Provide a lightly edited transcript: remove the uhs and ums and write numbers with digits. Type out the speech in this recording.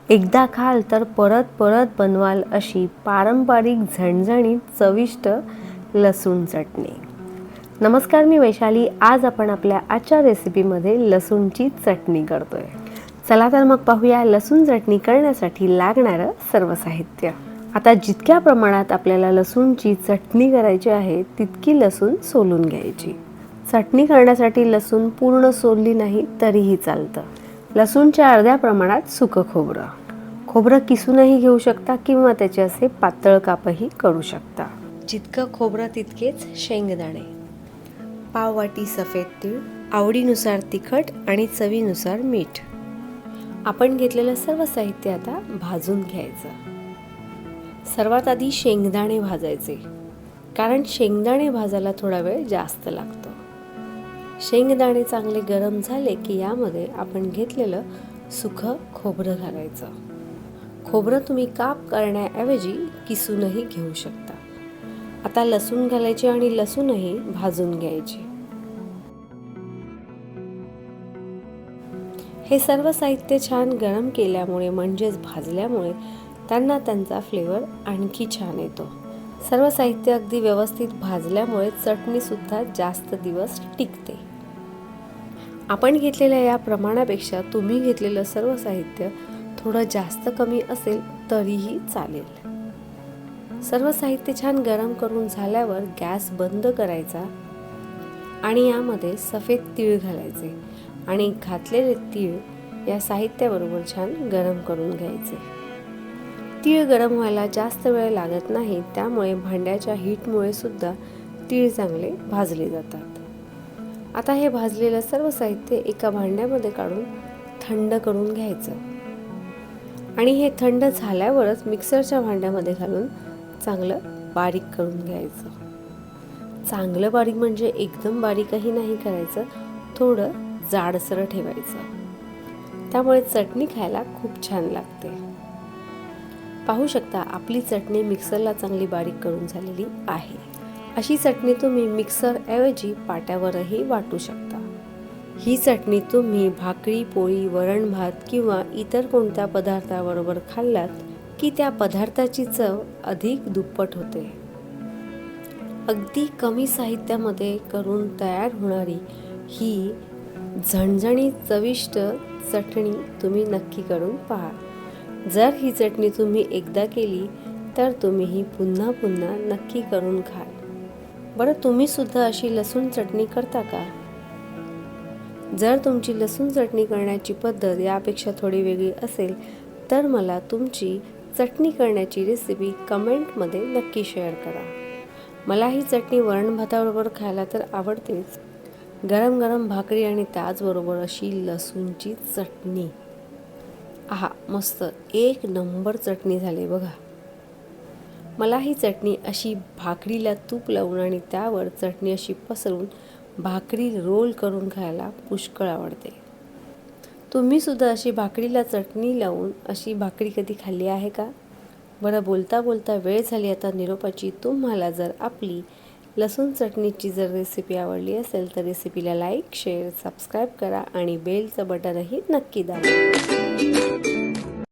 एकदा खाल तर परत परत बनवाल अशी पारंपरिक झणझणीत चविष्ट लसूण चटणी। नमस्कार, मी वैशाली। आज आपण आपल्या आजच्या रेसिपीमध्ये लसूणची चटणी करतोय। चला तर मग पाहूया लसूण चटणी करण्यासाठी लागणारं सर्व साहित्य। आता जितक्या प्रमाणात आपल्याला लसूणची चटणी करायची आहे तितकी लसूण सोलून घ्यायची। चटणी करण्यासाठी लसूण पूर्ण सोलली नाही तरीही चालतं। लसूणच्या अर्ध्या प्रमाणात सुकं खोबरं किसूनही घेऊ शकता किंवा त्याचे असे पातळ कापही करू शकता। जितकं खोबरं तितकेच शेंगदाणे, पाव वाटी सफेद तीळ, आवडीनुसार तिखट आणि चवीनुसार मीठ। आपण घेतलेलं सर्व साहित्य आता भाजून घ्यायचं। सर्वात आधी शेंगदाणे भाजायचे, कारण शेंगदाणे भाजायला थोडा वेळ जास्त लागतो। शेंगदाणे चांगले गरम झाले की यामध्ये आपण घेतलेलं सुकं खोबरं घालायचं। खोबरं तुम्ही काप करण्याऐवजी किसूनही घेऊ शकता। आता लसूण घालायचे आणि लसूणही भाजून घ्यायचे। हे सर्व साहित्य छान गरम केल्यामुळे म्हणजेच भाजल्यामुळे त्यांचा फ्लेवर आणखी छान येतो। सर्व साहित्य अगदी व्यवस्थित भाजल्यामुळे चटणी सुद्धा जास्त दिवस टिकते। आपण घेतलेल्या या प्रमाणापेक्षा तुम्ही घेतलेलं सर्व साहित्य थोडं जास्त कमी असेल तरीही चालेल। सर्व साहित्य छान गरम करून झाल्यावर गॅस बंद करायचा आणि यामध्ये सफेद तीळ घालायचे आणि घातलेले तीळ या साहित्याबरोबर छान गरम करून घ्यायचे। तीळ गरम व्हायला जास्त वेळ लागत नाही, त्यामुळे भांड्याच्या हीटमुळे सुद्धा तीळ चांगले भाजले जातात। आता हे भाजलेलं सर्व साहित्य एका भांड्यामध्ये काढून थंड करून घ्यायचं आणि हे थंड झाल्यावरच मिक्सरच्या भांड्यामध्ये घालून चांगलं बारीक करून घ्यायचं। चांगलं बारीक म्हणजे एकदम बारीकही नाही करायचं, थोडं जाडसर ठेवायचं, त्यामुळे चटणी खायला खूप छान लागते। पाहू शकता आपली चटणी मिक्सरला चांगली बारीक करून झालेली आहे। अशी चटणी तुम्ही मिक्सर ऐवजी पाट्यावरही वाटू शकता। ही चटणी तुम्ही भाकरी, पोळी, वरण भात किंवा इतर कोणत्या पदार्थाबरोबर खाल्लात की त्या पदार्थाची चव अधिक दुप्पट होते। अगदी कमी साहित्यामध्ये करून तयार होणारी ही झणझणीत चविष्ट चटणी तुम्ही नक्की करून पहा। जर ही चटणी तुम्ही एकदा केली तर तुम्ही ही पुन्हा पुन्हा नक्की करून खाल। बरं, तुम्ही सुद्धा अशी लसूण चटणी करता का? जर तुमची लसूण चटणी करण्याची पद्धत यापेक्षा थोडी वेगळी असेल तर मला तुमची चटणी करण्याची रेसिपी कमेंटमध्ये नक्की शेअर करा। मला ही चटणी वरण भाताबरोबर खायला तर आवडतेच, गरम गरम भाकरी आणि त्याचबरोबर अशी लसूणची चटणी, आहा मस्त, एक नंबर चटणी झाली बघा। मला ही चटणी अशी भाकरीला तूप लावून आणि त्यावर चटणी अशी पसरून भाकरी रोल करून खायला पुष्कळ आवडते। तुम्ही सुद्धा अशी भाकरीला चटणी लावून अशी भाकरी कधी खाल्ली आहे का? बरं, बोलता बोलता वेळ झाली आता निरोपाची। तुम्हाला जर आपली लसूण चटणीची जर रेसिपी आवडली असेल तर रेसिपीला लाईक, शेअर, सबस्क्राईब करा आणि बेलचं बटनही नक्की दाबा।